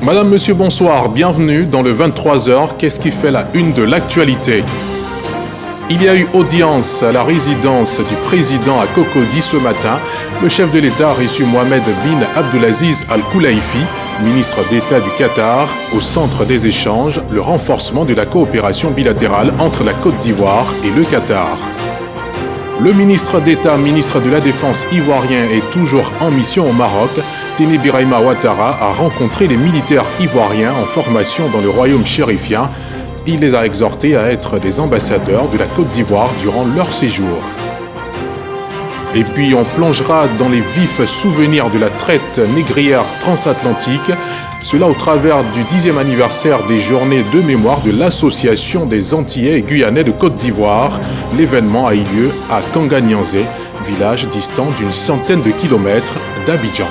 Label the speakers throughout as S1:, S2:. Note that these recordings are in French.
S1: Madame, monsieur, bonsoir. Bienvenue dans le 23h. Qu'est-ce qui fait la une de l'actualité? Il y a eu audience à la résidence du président à Cocody ce matin. Le chef de l'État a reçu Mohamed bin Abdelaziz Al Khulaifi, ministre d'État du Qatar. Au centre des échanges, le renforcement de la coopération bilatérale entre la Côte d'Ivoire et le Qatar. Le ministre d'État, ministre de la Défense ivoirien est toujours en mission au Maroc. Téné Birahima Ouattara a rencontré les militaires ivoiriens en formation dans le royaume chérifien. Il les a exhortés à être des ambassadeurs de la Côte d'Ivoire durant leur séjour. Et puis on plongera dans les vifs souvenirs de la traite négrière transatlantique, cela au travers du 10e anniversaire des journées de mémoire de l'Association des Antillais et Guyanais de Côte d'Ivoire. L'événement a eu lieu à Kanganyanzé, village distant d'une centaine de kilomètres d'Abidjan.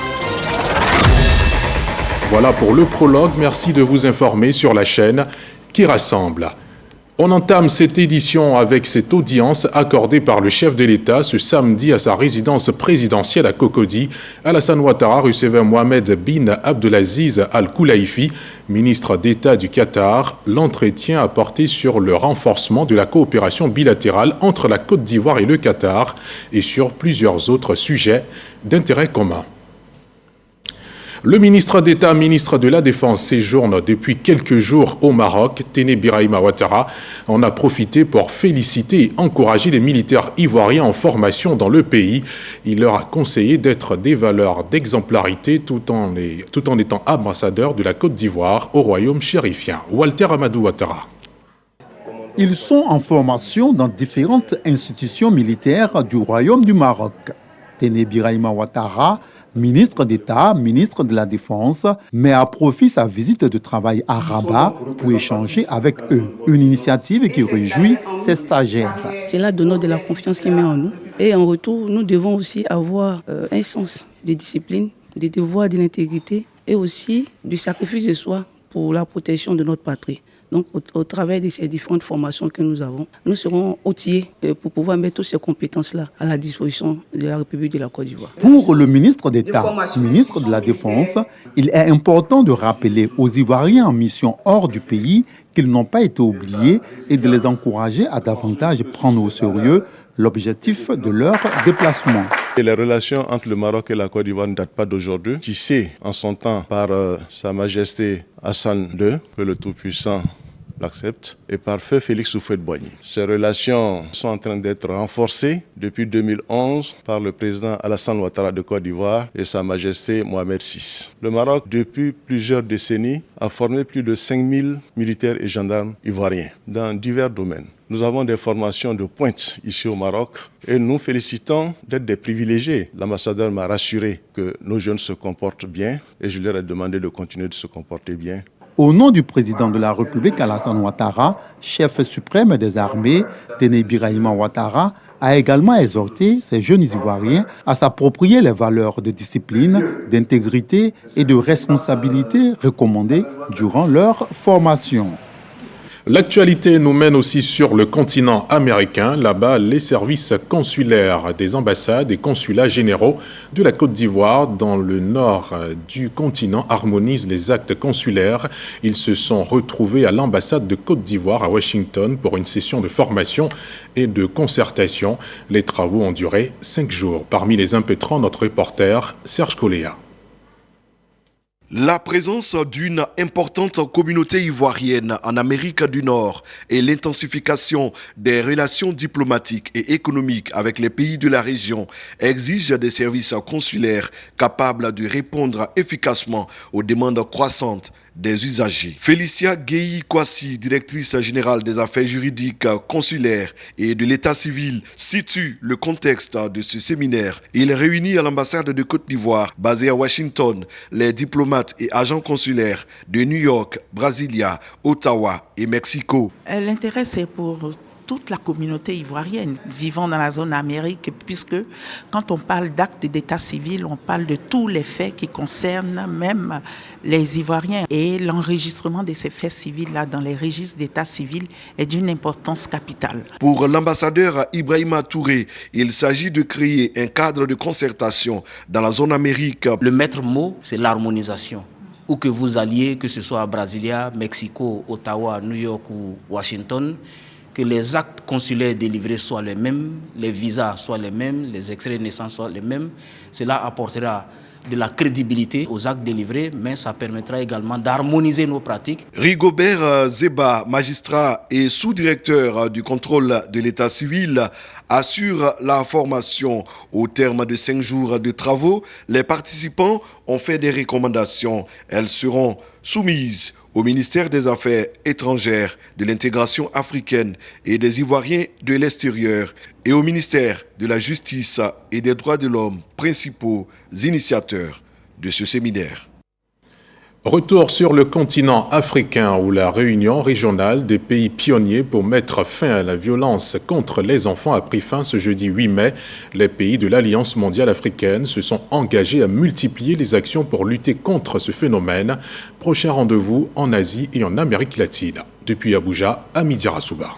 S1: Voilà pour le prologue, merci de vous informer sur la chaîne qui rassemble. On entame cette édition avec cette audience accordée par le chef de l'État ce samedi à sa résidence présidentielle à Cocody. Alassane Ouattara recevait Mohamed bin Abdelaziz Al Khulaifi, ministre d'État du Qatar. L'entretien a porté sur le renforcement de la coopération bilatérale entre la Côte d'Ivoire et le Qatar et sur plusieurs autres sujets d'intérêt commun. Le ministre d'État, ministre de la Défense, séjourne depuis quelques jours au Maroc. Téné Birahima Ouattara en a profité pour féliciter et encourager les militaires ivoiriens en formation dans le pays. Il leur a conseillé d'être des valeurs d'exemplarité tout en étant ambassadeurs de la Côte d'Ivoire au royaume chérifien. Walter Amadou Ouattara.
S2: Ils sont en formation dans différentes institutions militaires du royaume du Maroc. Téné Birahima Ouattara, ministre d'État, ministre de la Défense, met à profit sa visite de travail à Rabat pour échanger avec eux. Une initiative qui réjouit ses stagiaires.
S3: C'est là donnant de la confiance qu'il met en nous. Et en retour, nous devons aussi avoir un sens de discipline, de devoir, de l'intégrité et aussi du sacrifice de soi pour la protection de notre patrie. Donc, au travers de ces différentes formations que nous avons, nous serons outillés pour pouvoir mettre toutes ces compétences-là à la disposition de la République de la Côte d'Ivoire.
S2: Pour le ministre d'État, ministre de la Défense, il est important de rappeler aux Ivoiriens en mission hors du pays qu'ils n'ont pas été oubliés et de les encourager à davantage prendre au sérieux l'objectif de leur déplacement.
S4: Et les relations entre le Maroc et la Côte d'Ivoire ne datent pas d'aujourd'hui. Tissées en son temps par Sa Majesté Hassan II, que le Tout-Puissant l'accepte, et par feu Félix Houphouët-Boigny. Ces relations sont en train d'être renforcées depuis 2011 par le président Alassane Ouattara de Côte d'Ivoire et Sa Majesté Mohamed VI. Le Maroc, depuis plusieurs décennies, a formé plus de 5000 militaires et gendarmes ivoiriens dans divers domaines. Nous avons des formations de pointe ici au Maroc et nous félicitons d'être des privilégiés. L'ambassadeur m'a rassuré que nos jeunes se comportent bien et je leur ai demandé de continuer de se comporter bien.
S2: Au nom du président de la République, Alassane Ouattara, chef suprême des armées, Téné Birahima Ouattara a également exhorté ces jeunes Ivoiriens à s'approprier les valeurs de discipline, d'intégrité et de responsabilité recommandées durant leur formation.
S1: L'actualité nous mène aussi sur le continent américain. Là-bas, les services consulaires des ambassades et consulats généraux de la Côte d'Ivoire dans le nord du continent harmonisent les actes consulaires. Ils se sont retrouvés à l'ambassade de Côte d'Ivoire à Washington pour une session de formation et de concertation. Les travaux ont duré 5 jours. Parmi les impétrants, notre reporter Serge Coléa.
S5: La présence d'une importante communauté ivoirienne en Amérique du Nord et l'intensification des relations diplomatiques et économiques avec les pays de la région exigent des services consulaires capables de répondre efficacement aux demandes croissantes des usagers. Félicia Guéhi-Kwasi, directrice générale des affaires juridiques, consulaires et de l'état civil, situe le contexte de ce séminaire. Il réunit à l'ambassade de Côte d'Ivoire, basée à Washington, les diplomates et agents consulaires de New York, Brasilia, Ottawa et Mexico.
S6: L'intérêt, c'est pour toute la communauté ivoirienne vivant dans la zone Amérique, puisque quand on parle d'actes d'état civil, on parle de tous les faits qui concernent même les Ivoiriens. Et l'enregistrement de ces faits civils-là dans les registres d'état civil est d'une importance capitale. Pour l'ambassadeur Ibrahima Touré, il s'agit de créer un cadre de concertation dans la zone Amérique.
S7: Le maître mot, c'est l'harmonisation. où que vous alliez, que ce soit à Brasilia, Mexico, Ottawa, New York ou Washington, que les actes consulaires délivrés soient les mêmes, les visas soient les mêmes, les extraits de naissance soient les mêmes. Cela apportera de la crédibilité aux actes délivrés, mais ça permettra également d'harmoniser nos pratiques.
S5: Rigobert Zeba, magistrat et sous-directeur du contrôle de l'état civil, assure la formation. Au terme de 5 jours de travaux, les participants ont fait des recommandations. Elles seront soumises au ministère des Affaires étrangères, de l'intégration africaine et des Ivoiriens de l'extérieur et au ministère de la Justice et des Droits de l'Homme, principaux initiateurs de ce séminaire.
S1: Retour sur le continent africain où la réunion régionale des pays pionniers pour mettre fin à la violence contre les enfants a pris fin ce jeudi 8 mai. Les pays de l'Alliance mondiale africaine se sont engagés à multiplier les actions pour lutter contre ce phénomène. Prochain rendez-vous en Asie et en Amérique latine. Depuis Abuja, Amidi Rasouba.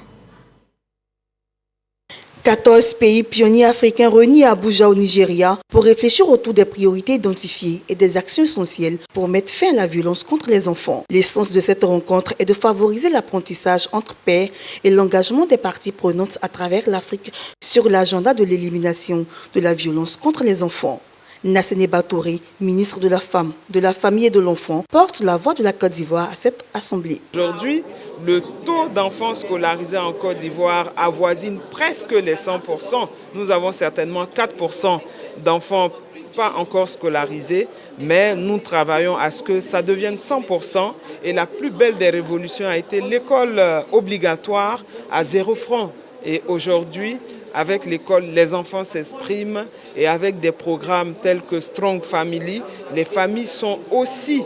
S8: 14 pays pionniers africains réunis à Abuja au Nigeria pour réfléchir autour des priorités identifiées et des actions essentielles pour mettre fin à la violence contre les enfants. L'essence de cette rencontre est de favoriser l'apprentissage entre pairs et l'engagement des parties prenantes à travers l'Afrique sur l'agenda de l'élimination de la violence contre les enfants. Nassene Batouré, ministre de la Femme, de la Famille et de l'Enfant, porte la voix de la Côte d'Ivoire à cette assemblée.
S9: Aujourd'hui, le taux d'enfants scolarisés en Côte d'Ivoire avoisine presque les 100%. Nous avons certainement 4% d'enfants pas encore scolarisés, mais nous travaillons à ce que ça devienne 100%. Et la plus belle des révolutions a été l'école obligatoire à 0 francs. Et aujourd'hui, avec l'école, les enfants s'expriment et avec des programmes tels que Strong Family, les familles sont aussi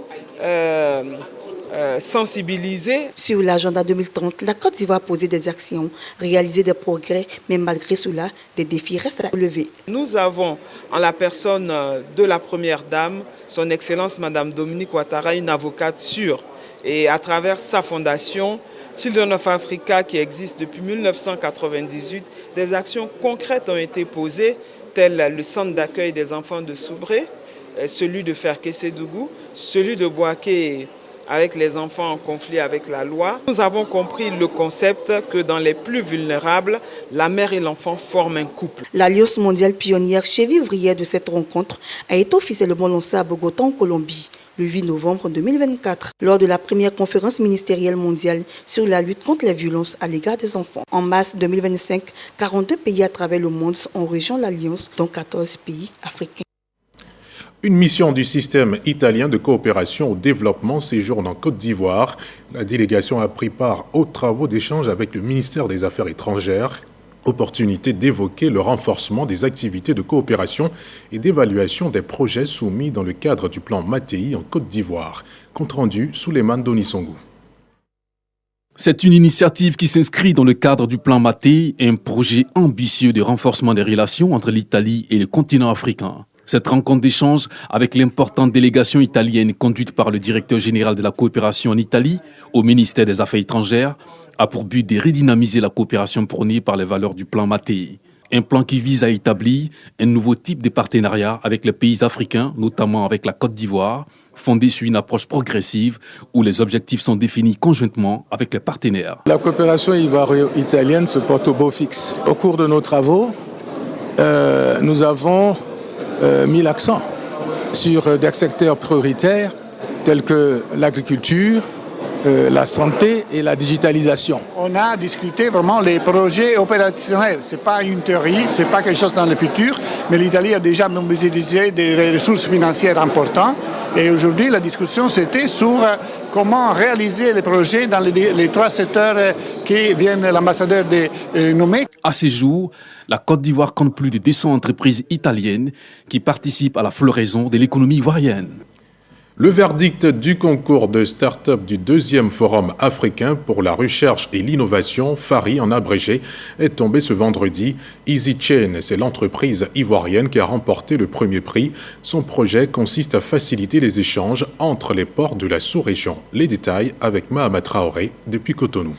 S9: sensibilisées.
S8: Sur l'agenda 2030, la Côte d'Ivoire a posé des actions, réalisé des progrès, mais malgré cela, des défis restent à relever.
S9: Nous avons, en la personne de la Première Dame, son Excellence Madame Dominique Ouattara, une avocate sûre. Et à travers sa fondation, Children of Africa, qui existe depuis 1998, des actions concrètes ont été posées, telles le centre d'accueil des enfants de Soubré, celui de Ferké-Sédougou, celui de Boaké avec les enfants en conflit avec la loi. Nous avons compris le concept que dans les plus vulnérables, la mère et l'enfant forment un couple.
S8: L'Alliance mondiale pionnière, cheville ouvrière de cette rencontre, a été officiellement lancée à Bogota en Colombie le 8 novembre 2024, lors de la première conférence ministérielle mondiale sur la lutte contre les violences à l'égard des enfants. En mars 2025, 42 pays à travers le monde ont rejoint l'Alliance, dont 14 pays africains.
S1: Une mission du système italien de coopération au développement séjourne en Côte d'Ivoire. La délégation a pris part aux travaux d'échange avec le ministère des Affaires étrangères. Opportunité d'évoquer le renforcement des activités de coopération et d'évaluation des projets soumis dans le cadre du plan Mattei en Côte d'Ivoire. Compte rendu, Souleymane Donisongou.
S10: C'est une initiative qui s'inscrit dans le cadre du plan Mattei, un projet ambitieux de renforcement des relations entre l'Italie et le continent africain. Cette rencontre d'échange avec l'importante délégation italienne conduite par le directeur général de la coopération en Italie au ministère des Affaires étrangères a pour but de redynamiser la coopération prônée par les valeurs du plan Mattei. Un plan qui vise à établir un nouveau type de partenariat avec les pays africains, notamment avec la Côte d'Ivoire, fondé sur une approche progressive où les objectifs sont définis conjointement avec les partenaires.
S11: La coopération ivoiro-italienne se porte au beau fixe. Au cours de nos travaux, nous avons mis l'accent sur des secteurs prioritaires tels que l'agriculture, la santé et la digitalisation.
S12: On a discuté vraiment les projets opérationnels. Ce n'est pas une théorie, ce n'est pas quelque chose dans le futur, mais l'Italie a déjà mobilisé des ressources financières importantes. Et aujourd'hui, la discussion, c'était sur comment réaliser les projets dans les 3 secteurs qui viennent l'ambassadeur de nommer.
S10: À ce jour, la Côte d'Ivoire compte plus de 200 entreprises italiennes qui participent à la floraison de l'économie ivoirienne.
S1: Le verdict du concours de start-up du 2e Forum africain pour la recherche et l'innovation, FARI en abrégé, est tombé ce vendredi. EasyChain, c'est l'entreprise ivoirienne qui a remporté le premier prix. Son projet consiste à faciliter les échanges entre les ports de la sous-région. Les détails avec Mahama Traoré depuis Cotonou.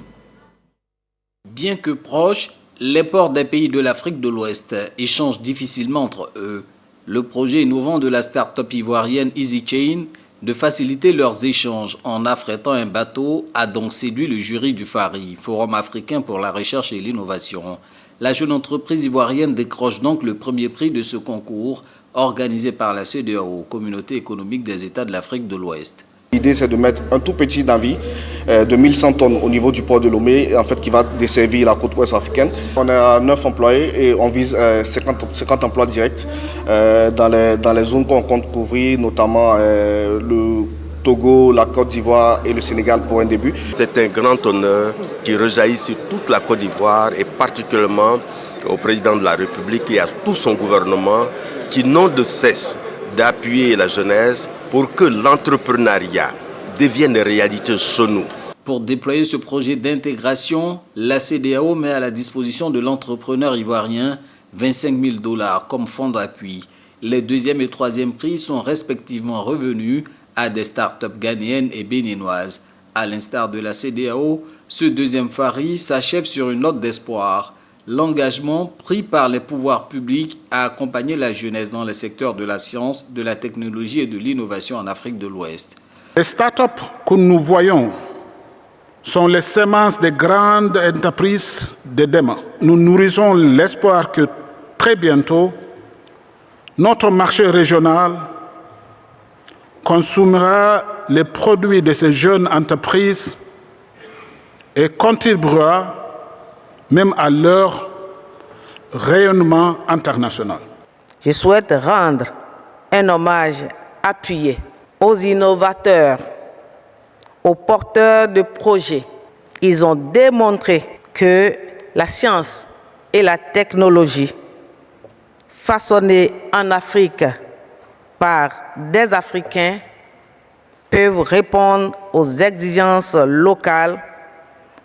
S13: Bien que proches, les ports des pays de l'Afrique de l'Ouest échangent difficilement entre eux. Le projet innovant de la start-up ivoirienne EasyChain de faciliter leurs échanges en affrétant un bateau a donc séduit le jury du FARI, Forum africain pour la recherche et l'innovation. La jeune entreprise ivoirienne décroche donc le premier prix de ce concours organisé par la CEDEAO, Communauté économique des États de l'Afrique de l'Ouest.
S14: L'idée, c'est de mettre un tout petit navire de 1100 tonnes au niveau du port de Lomé, en fait, qui va desservir la côte ouest africaine. On a 9 employés et on vise 50 emplois directs dans les zones qu'on compte couvrir, notamment le Togo, la Côte d'Ivoire et le Sénégal pour un début.
S15: C'est un grand honneur qui rejaillit sur toute la Côte d'Ivoire et particulièrement au président de la République et à tout son gouvernement qui n'ont de cesse d'appuyer la jeunesse pour que l'entrepreneuriat devienne une réalité chez nous.
S13: Pour déployer ce projet d'intégration, la CEDEAO met à la disposition de l'entrepreneur ivoirien 25 000 $ comme fonds d'appui. Les deuxième et troisième prix sont respectivement revenus à des startups ghanéennes et béninoises. À l'instar de la CEDEAO, ce deuxième FARI s'achève sur une note d'espoir. L'engagement pris par les pouvoirs publics à accompagner la jeunesse dans les secteurs de la science, de la technologie et de l'innovation en Afrique de l'Ouest.
S16: Les startups que nous voyons sont les semences des grandes entreprises de demain. Nous nourrissons l'espoir que très bientôt, notre marché régional consommera les produits de ces jeunes entreprises et contribuera même à leur rayonnement international.
S17: Je souhaite rendre un hommage appuyé aux innovateurs, aux porteurs de projets. Ils ont démontré que la science et la technologie façonnées en Afrique par des Africains peuvent répondre aux exigences locales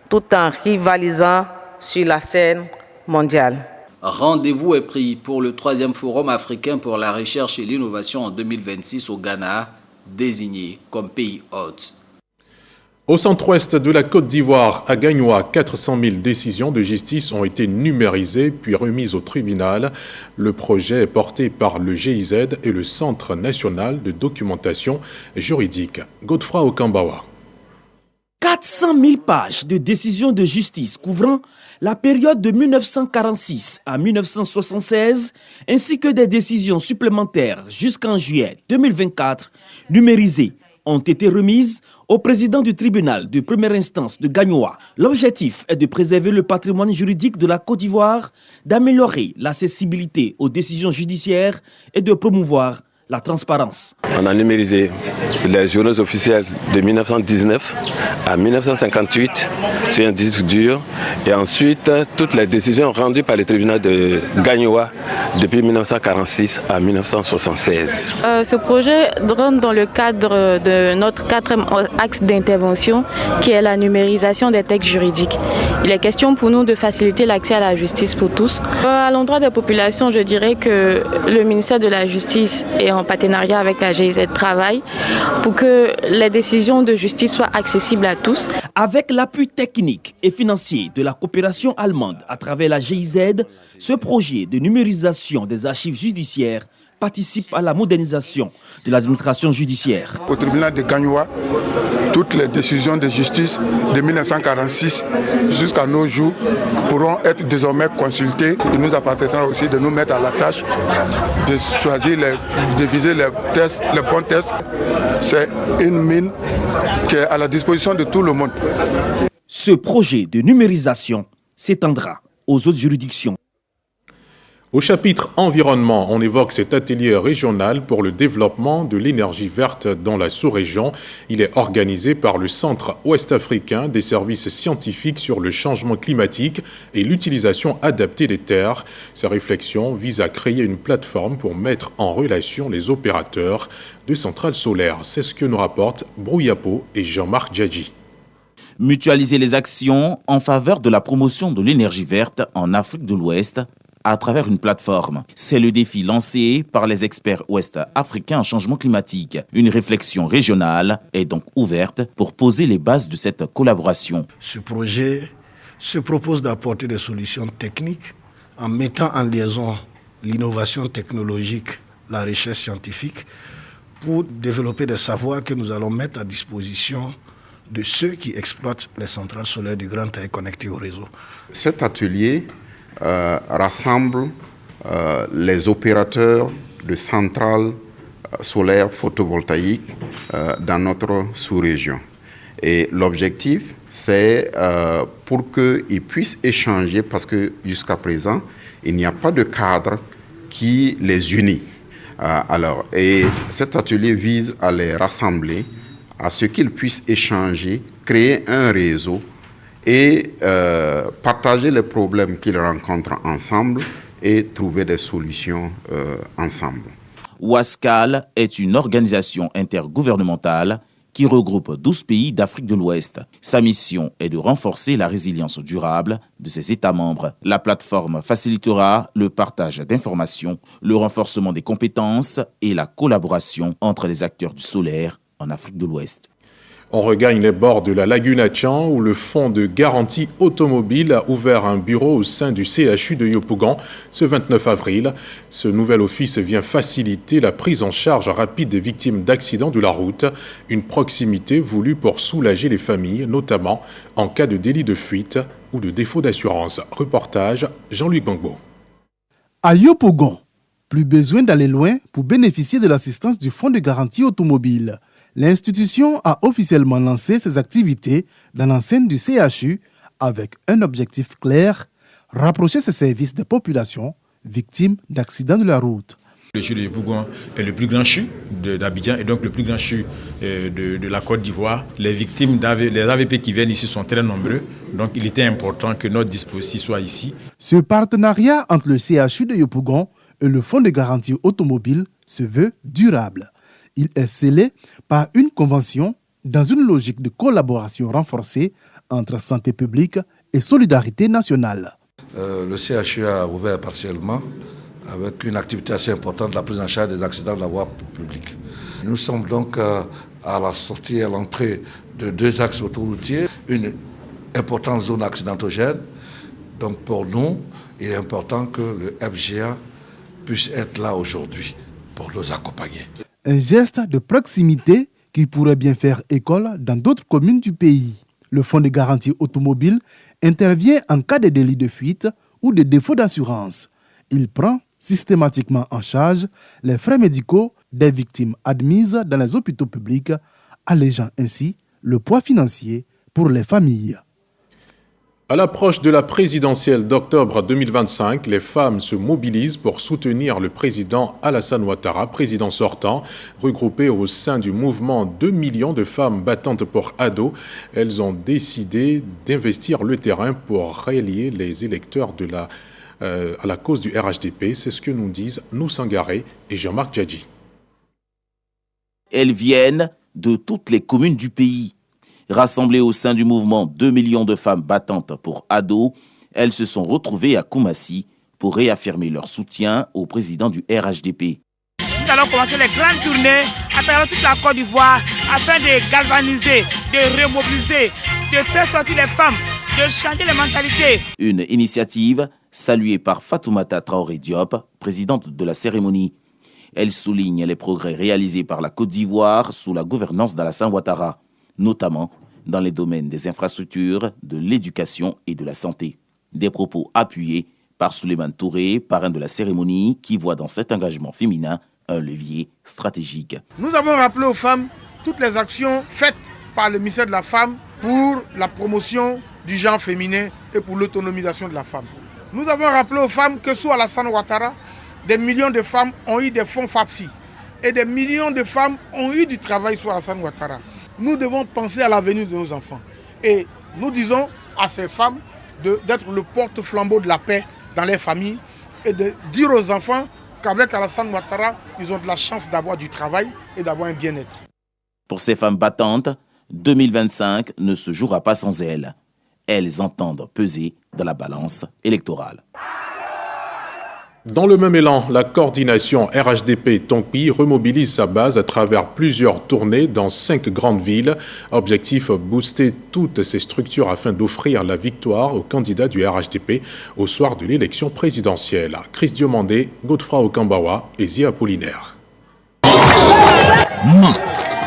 S17: tout en rivalisant sur la scène mondiale.
S13: Rendez-vous est pris pour le 3e Forum africain pour la recherche et l'innovation en 2026 au Ghana, désigné comme pays hôte.
S1: Au centre-ouest de la Côte d'Ivoire, à Gagnoa, 400 000 décisions de justice ont été numérisées puis remises au tribunal. Le projet est porté par le GIZ et le Centre national de documentation juridique. Godefroy Okambawa.
S18: 400 000 pages de décisions de justice couvrant la période de 1946 à 1976, ainsi que des décisions supplémentaires jusqu'en juillet 2024, numérisées, ont été remises au président du tribunal de première instance de Gagnoa. L'objectif est de préserver le patrimoine juridique de la Côte d'Ivoire, d'améliorer l'accessibilité aux décisions judiciaires et de promouvoir la transparence.
S19: On a numérisé les journaux officiels de 1919 à 1958 sur un disque dur et ensuite toutes les décisions rendues par le tribunal de Gagnoa depuis 1946 à 1976.
S20: Ce projet rentre dans le cadre de notre 4e axe d'intervention qui est la numérisation des textes juridiques. Il est question pour nous de faciliter l'accès à la justice pour tous. À l'endroit des populations, je dirais que le ministère de la Justice est en partenariat avec la GIZ travaille pour que les décisions de justice soient accessibles à tous.
S18: Avec l'appui technique et financier de la coopération allemande à travers la GIZ, ce projet de numérisation des archives judiciaires participe à la modernisation de l'administration judiciaire.
S16: Au tribunal de Gagnoa, toutes les décisions de justice de 1946 jusqu'à nos jours pourront être désormais consultées. Il nous appartiendra aussi de nous mettre à la tâche de choisir, de viser les bons tests. C'est une mine qui est à la disposition de tout le monde.
S18: Ce projet de numérisation s'étendra aux autres juridictions.
S1: Au chapitre environnement, on évoque cet atelier régional pour le développement de l'énergie verte dans la sous-région. Il est organisé par le Centre ouest-africain des services scientifiques sur le changement climatique et l'utilisation adaptée des terres. Ces réflexions visent à créer une plateforme pour mettre en relation les opérateurs de centrales solaires. C'est ce que nous rapportent Brouillapo et Jean-Marc Djadji.
S21: Mutualiser les actions en faveur de la promotion de l'énergie verte en Afrique de l'Ouest à travers une plateforme. C'est le défi lancé par les experts ouest-africains en changement climatique. Une réflexion régionale est donc ouverte pour poser les bases de cette collaboration.
S22: Ce projet se propose d'apporter des solutions techniques en mettant en liaison l'innovation technologique, la recherche scientifique, pour développer des savoirs que nous allons mettre à disposition de ceux qui exploitent les centrales solaires du Grand Taï connectées au réseau.
S3: Cet atelier rassemble les opérateurs de centrales solaires photovoltaïques dans notre sous-région. Et l'objectif, c'est pour qu'ils puissent échanger, parce que jusqu'à présent, il n'y a pas de cadre qui les unit. Et cet atelier vise à les rassembler, à ce qu'ils puissent échanger, créer un réseau et partager les problèmes qu'ils rencontrent ensemble et trouver des solutions ensemble.
S21: Wascal est une organisation intergouvernementale qui regroupe 12 pays d'Afrique de l'Ouest. Sa mission est de renforcer la résilience durable de ses États membres. La plateforme facilitera le partage d'informations, le renforcement des compétences et la collaboration entre les acteurs du solaire en Afrique de l'Ouest.
S1: On regagne les bords de la lagune Atchan où le Fonds de garantie automobile a ouvert un bureau au sein du CHU de Yopougon ce 29 avril. Ce nouvel office vient faciliter la prise en charge rapide des victimes d'accidents de la route, une proximité voulue pour soulager les familles, notamment en cas de délit de fuite ou de défaut d'assurance. Reportage Jean-Luc Bangbo.
S4: À Yopougon, plus besoin d'aller loin pour bénéficier de l'assistance du Fonds de garantie automobile. L'institution a officiellement lancé ses activités dans l'enceinte du CHU avec un objectif clair, rapprocher ses services des populations victimes d'accidents de la route.
S23: Le CHU de Yopougon est le plus grand CHU d'Abidjan et donc le plus grand CHU de la Côte d'Ivoire. Les victimes, les AVP qui viennent ici sont très nombreux, donc il était important que notre dispositif soit ici.
S4: Ce partenariat entre le CHU de Yopougon et le Fonds de garantie automobile se veut durable. Il est scellé par une convention dans une logique de collaboration renforcée entre santé publique et solidarité nationale.
S24: Le CHU a ouvert partiellement avec une activité assez importante, la prise en charge des accidents de la voie publique. Nous sommes donc à la sortie et à l'entrée de 2 axes autoroutiers, une importante zone accidentogène. Donc pour nous, il est important que le FGA puisse être là aujourd'hui pour nous accompagner.
S4: Un geste de proximité qui pourrait bien faire école dans d'autres communes du pays. Le Fonds de garantie automobile intervient en cas de délit de fuite ou de défaut d'assurance. Il prend systématiquement en charge les frais médicaux des victimes admises dans les hôpitaux publics, allégeant ainsi le poids financier pour les familles.
S1: À l'approche de la présidentielle d'octobre 2025, les femmes se mobilisent pour soutenir le président Alassane Ouattara, président sortant, regroupé au sein du mouvement 2 millions de femmes battantes pour Ado. Elles ont décidé d'investir le terrain pour rallier les électeurs à la cause du RHDP. C'est ce que nous disent Nou Sangaré et Jean-Marc Djadji.
S21: Elles viennent de toutes les communes du pays. Rassemblées au sein du mouvement 2 millions de femmes battantes pour Ado, elles se sont retrouvées à Koumassi pour réaffirmer leur soutien au président du RHDP.
S25: Nous allons commencer les grandes tournées à travers toute la Côte d'Ivoire afin de galvaniser, de remobiliser, de faire sortir les femmes, de changer les mentalités.
S21: Une initiative saluée par Fatoumata Traoré Diop, présidente de la cérémonie. Elle souligne les progrès réalisés par la Côte d'Ivoire sous la gouvernance d'Alassane Ouattara, notamment dans les domaines des infrastructures, de l'éducation et de la santé. Des propos appuyés par Souleymane Touré, parrain de la cérémonie, qui voit dans cet engagement féminin un levier stratégique.
S26: Nous avons rappelé aux femmes toutes les actions faites par le ministère de la Femme pour la promotion du genre féminin et pour l'autonomisation de la femme. Nous avons rappelé aux femmes que sous Alassane Ouattara, des millions de femmes ont eu des fonds FAPSI et des millions de femmes ont eu du travail sous Alassane Ouattara. Nous devons penser à l'avenir de nos enfants. Et nous disons à ces femmes d'être le porte-flambeau de la paix dans les familles et de dire aux enfants qu'avec Alassane Ouattara, ils ont de la chance d'avoir du travail et d'avoir un bien-être.
S21: Pour ces femmes battantes, 2025 ne se jouera pas sans elles. Elles entendent peser dans la balance électorale.
S1: Dans le même élan, la coordination RHDP Tonpi remobilise sa base à travers plusieurs tournées dans 5 grandes villes. Objectif, booster toutes ces structures afin d'offrir la victoire aux candidats du RHDP au soir de l'élection présidentielle. Chris Diomandé, Godefroy Okambawa et Zia Apollinaire.
S2: Ma,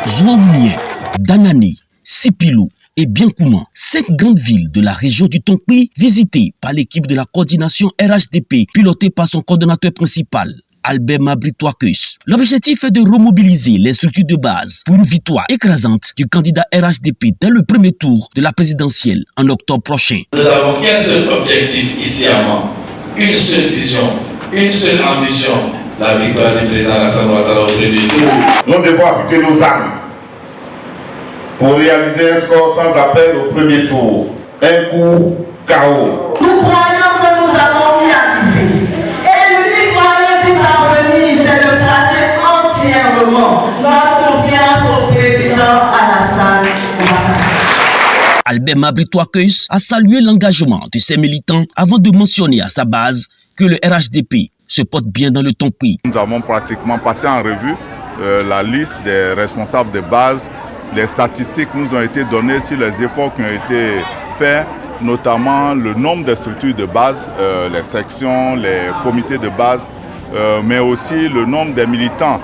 S2: Zouaoulien, Danani, Sipilou et Biankouma, 5 grandes villes de la région du Tonkpi visitées par l'équipe de la coordination RHDP pilotée par son coordonnateur principal, Albert Mabri-Touakus. L'objectif est de remobiliser les structures de base pour une victoire écrasante du candidat RHDP dès le premier tour de la présidentielle en octobre prochain.
S5: Nous avons qu'un seul objectif ici à Mans, une seule vision, une seule ambition, la victoire du président Alassane Ouattara au premier tour.
S6: Nous devons affûter nos armes pour réaliser un score sans appel au premier tour. Un coup KO.
S7: Nous croyons que nous avons y arriver. Et l'unique moyen d'y parvenir, c'est de placer entièrement notre confiance au président Alassane Ouattara.
S2: Albert Mabri-Touakus a salué l'engagement de ses militants avant de mentionner à sa base que le RHDP se porte bien dans le Tonkpi.
S6: Nous avons pratiquement passé en revue la liste des responsables de base. Les statistiques nous ont été données sur les efforts qui ont été faits, notamment le nombre de structures de base, les sections, les comités de base, mais aussi le nombre des militants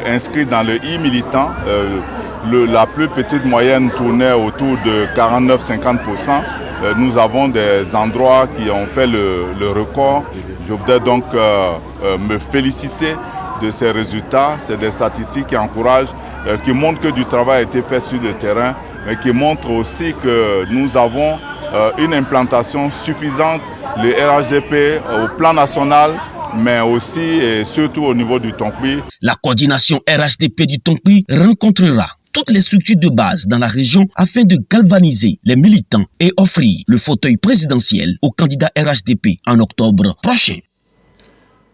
S6: inscrits dans le e-militant. La plus petite moyenne tournait autour de 49-50%. Nous avons des endroits qui ont fait le record. Je voudrais donc me féliciter de ces résultats. C'est des statistiques qui encouragent, qui montrent que du travail a été fait sur le terrain, mais qui montrent aussi que nous avons une implantation suffisante, le RHDP au plan national, mais aussi et surtout au niveau du Tonkpi.
S2: La coordination RHDP du Tonkpi rencontrera toutes les structures de base dans la région afin de galvaniser les militants et offrir le fauteuil présidentiel au candidat RHDP en octobre prochain.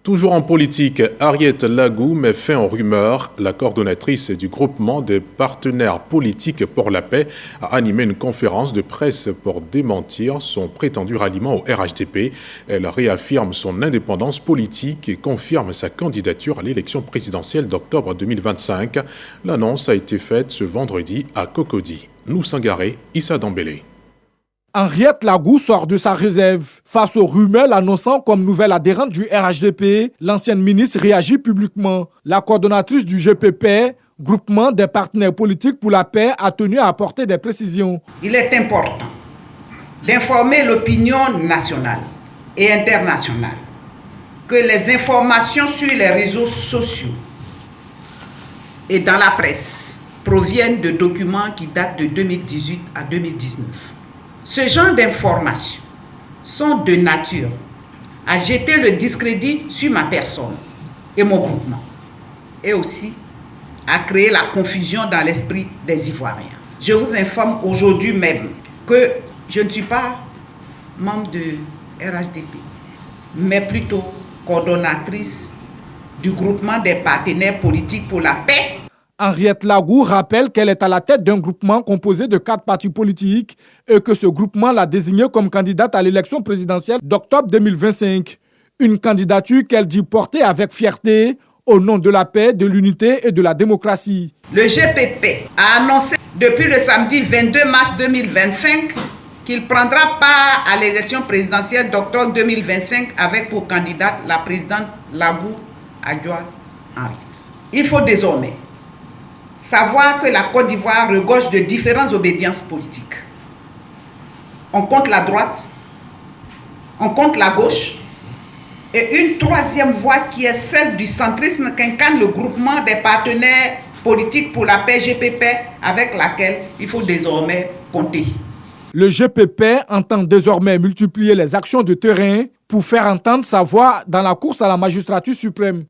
S1: Toujours en politique, Harriet Lagou met fin aux rumeurs. La coordonnatrice du groupement des partenaires politiques pour la paix a animé une conférence de presse pour démentir son prétendu ralliement au RHDP. Elle réaffirme son indépendance politique et confirme sa candidature à l'élection présidentielle d'octobre 2025. L'annonce a été faite ce vendredi à Cocody. Noussangaré, Issa Dambélé.
S8: Harriet Lagou sort de sa réserve. Face aux rumeurs l'annonçant comme nouvelle adhérente du RHDP, l'ancienne ministre réagit publiquement. La coordonnatrice du GPP, groupement des partenaires politiques pour la paix, a tenu à apporter des précisions.
S9: Il est important d'informer l'opinion nationale et internationale que les informations sur les réseaux sociaux et dans la presse proviennent de documents qui datent de 2018 à 2019. Ce genre d'informations sont de nature à jeter le discrédit sur ma personne et mon groupement, et aussi à créer la confusion dans l'esprit des Ivoiriens. Je vous informe aujourd'hui même que je ne suis pas membre de RHDP, mais plutôt coordonnatrice du groupement des partenaires politiques pour la paix.
S8: Harriet Lagou rappelle qu'elle est à la tête d'un groupement composé de 4 partis politiques et que ce groupement l'a désignée comme candidate à l'élection présidentielle d'octobre 2025. Une candidature qu'elle dit porter avec fierté au nom de la paix, de l'unité et de la démocratie.
S9: Le GPP a annoncé depuis le samedi 22 mars 2025 qu'il prendra part à l'élection présidentielle d'octobre 2025 avec pour candidate la présidente Lagou Adjoa Harriet. Il faut désormais savoir que la Côte d'Ivoire regorge de différentes obédiences politiques. On compte la droite, on compte la gauche, et une troisième voie qui est celle du centrisme qu'incarne le groupement des partenaires politiques pour la paix GPP, avec laquelle il faut désormais compter.
S8: Le GPP entend désormais multiplier les actions de terrain pour faire entendre sa voix dans la course à la magistrature suprême.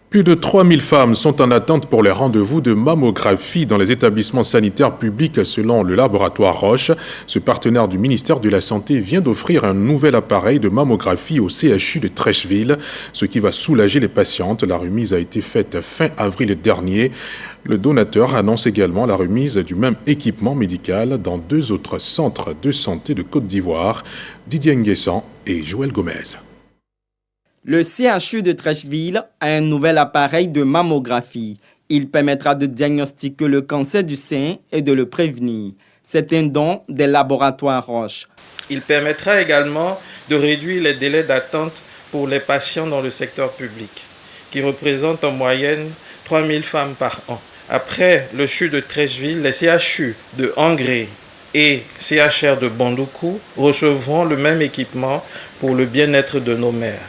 S1: Plus de 3000 femmes sont en attente pour les rendez-vous de mammographie dans les établissements sanitaires publics selon le laboratoire Roche. Ce partenaire du ministère de la Santé vient d'offrir un nouvel appareil de mammographie au CHU de Trècheville, ce qui va soulager les patientes. La remise a été faite fin avril dernier. Le donateur annonce également la remise du même équipement médical dans 2 autres centres de santé de Côte d'Ivoire, Didier Nguessan et Joël Gomez.
S27: Le CHU de Trècheville a un nouvel appareil de mammographie. Il permettra de diagnostiquer le cancer du sein et de le prévenir. C'est un don des laboratoires Roche.
S28: Il permettra également de réduire les délais d'attente pour les patients dans le secteur public, qui représentent en moyenne 3000 femmes par an. Après le CHU de Treichville, les CHU de Angré et CHR de Bandoukou recevront le même équipement pour le bien-être de nos mères.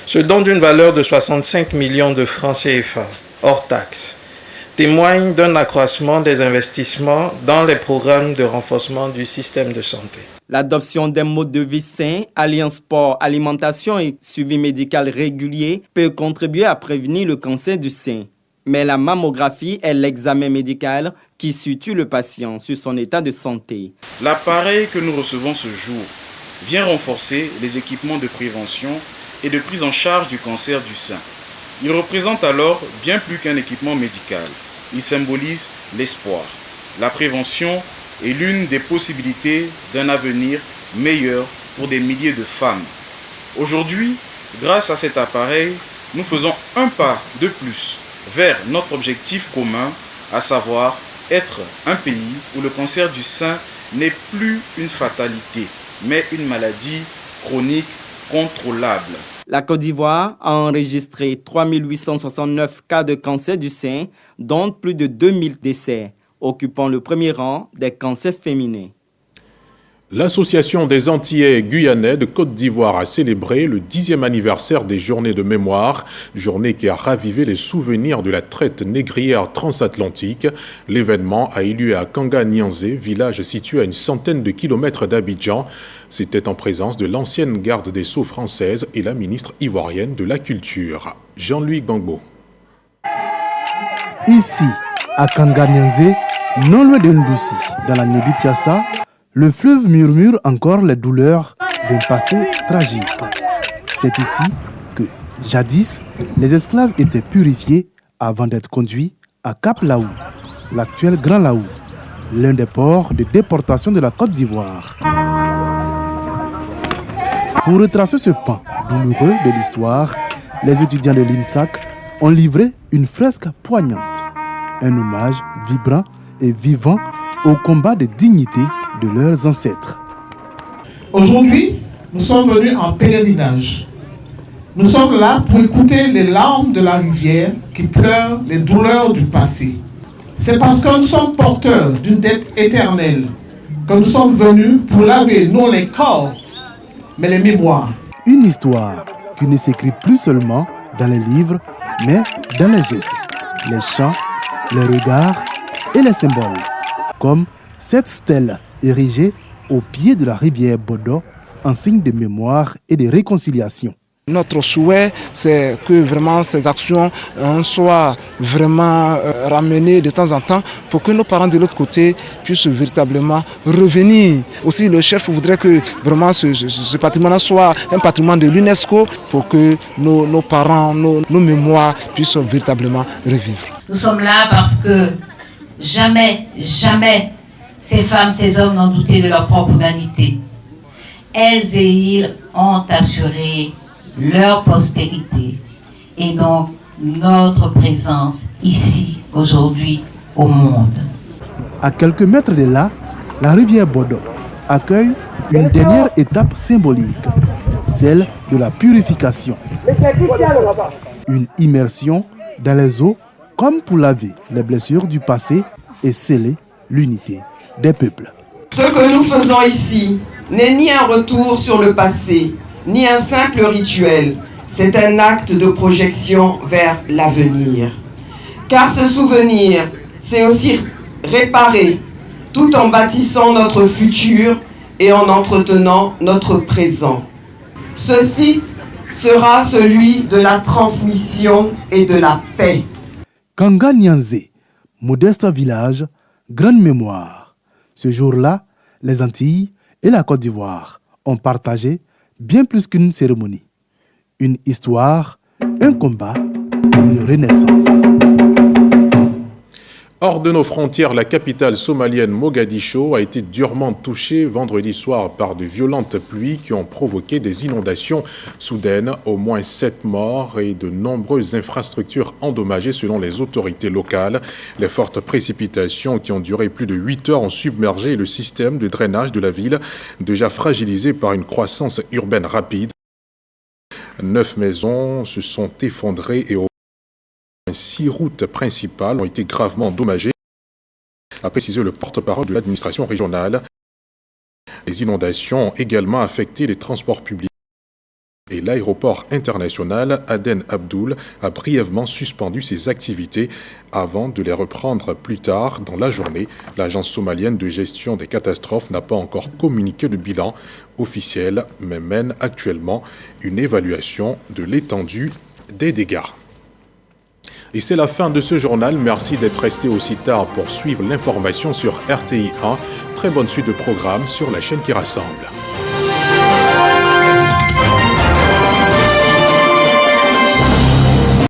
S28: Ce don d'une valeur de 65 millions de francs CFA, hors taxes, témoigne d'un accroissement des investissements dans les programmes de renforcement du système de santé.
S27: L'adoption d'un mode de vie sain, alliant sport, alimentation et suivi médical régulier peut contribuer à prévenir le cancer du sein. Mais la mammographie est l'examen médical qui situe le patient sur son état de santé.
S10: L'appareil que nous recevons ce jour vient renforcer les équipements de prévention et de prise en charge du cancer du sein. Il représente alors bien plus qu'un équipement médical. Il symbolise l'espoir. La prévention est l'une des possibilités d'un avenir meilleur pour des milliers de femmes. Aujourd'hui, grâce à cet appareil, nous faisons un pas de plus vers notre objectif commun, à savoir être un pays où le cancer du sein n'est plus une fatalité, mais une maladie chronique contrôlable.
S27: La Côte d'Ivoire a enregistré 3869 cas de cancer du sein, dont plus de 2000 décès, occupant le premier rang des cancers féminins.
S1: L'Association des Antillais guyanais de Côte d'Ivoire a célébré le 10e anniversaire des Journées de mémoire, journée qui a ravivé les souvenirs de la traite négrière transatlantique. L'événement a eu lieu à Kanga-Nianzé, village situé à une centaine de kilomètres d'Abidjan. C'était en présence de l'ancienne garde des Sceaux française et la ministre ivoirienne de la Culture. Jean-Louis Gbangbo.
S4: Ici, à Kanga-Nianzé, non loin de Ndouci, dans la Niébi-Tiassa, le fleuve murmure encore les douleurs d'un passé tragique. C'est ici que, jadis, les esclaves étaient purifiés avant d'être conduits à Cap-Laou, l'actuel Grand Laou, l'un des ports de déportation de la Côte d'Ivoire. Pour retracer ce pan douloureux de l'histoire, les étudiants de l'INSAC ont livré une fresque poignante, un hommage vibrant et vivant au combat de dignité de leurs ancêtres.
S11: Aujourd'hui, nous sommes venus en pèlerinage. Nous sommes là pour écouter les larmes de la rivière qui pleure les douleurs du passé. C'est parce que nous sommes porteurs d'une dette éternelle que nous sommes venus pour laver non les corps, mais les mémoires.
S4: Une histoire qui ne s'écrit plus seulement dans les livres, mais dans les gestes, les chants, les regards et les symboles, comme cette stèle érigée au pied de la rivière Bodo en signe de mémoire et de réconciliation.
S12: Notre souhait, c'est que vraiment ces actions soient vraiment ramenées de temps en temps pour que nos parents de l'autre côté puissent véritablement revenir. Aussi, le chef voudrait que vraiment ce patrimoine soit un patrimoine de l'UNESCO pour que nos parents, nos mémoires puissent véritablement revivre.
S13: Nous sommes là parce que jamais ces femmes, ces hommes n'ont douté de leur propre humanité. Elles et ils ont assuré leur postérité et donc notre présence ici, aujourd'hui, au monde.
S4: À quelques mètres de là, la rivière Bodo accueille une dernière étape symbolique, celle de la purification. Une immersion dans les eaux comme pour laver les blessures du passé et sceller l'unité des peuples.
S14: Ce que nous faisons ici n'est ni un retour sur le passé, ni un simple rituel. C'est un acte de projection vers l'avenir. Car ce souvenir, c'est aussi réparer, tout en bâtissant notre futur et en entretenant notre présent. Ce site sera celui de la transmission et de la paix.
S4: Kanga-Nianzé, modeste village, grande mémoire. Ce jour-là, les Antilles et la Côte d'Ivoire ont partagé bien plus qu'une cérémonie. Une histoire, un combat, une renaissance.
S1: Hors de nos frontières, la capitale somalienne Mogadiscio a été durement touchée vendredi soir par de violentes pluies qui ont provoqué des inondations soudaines, au moins 7 morts et de nombreuses infrastructures endommagées selon les autorités locales. Les fortes précipitations qui ont duré plus de 8 heures ont submergé le système de drainage de la ville, déjà fragilisé par une croissance urbaine rapide. 9 maisons se sont effondrées et 6 routes principales ont été gravement endommagées, a précisé le porte-parole de l'administration régionale. Les inondations ont également affecté les transports publics et l'aéroport international Aden Abdoul a brièvement suspendu ses activités avant de les reprendre plus tard dans la journée. L'agence somalienne de gestion des catastrophes n'a pas encore communiqué le bilan officiel, mais mène actuellement une évaluation de l'étendue des dégâts. Et c'est la fin de ce journal. Merci d'être resté aussi tard pour suivre l'information sur RTI 1. Très bonne suite de programme sur la chaîne qui rassemble.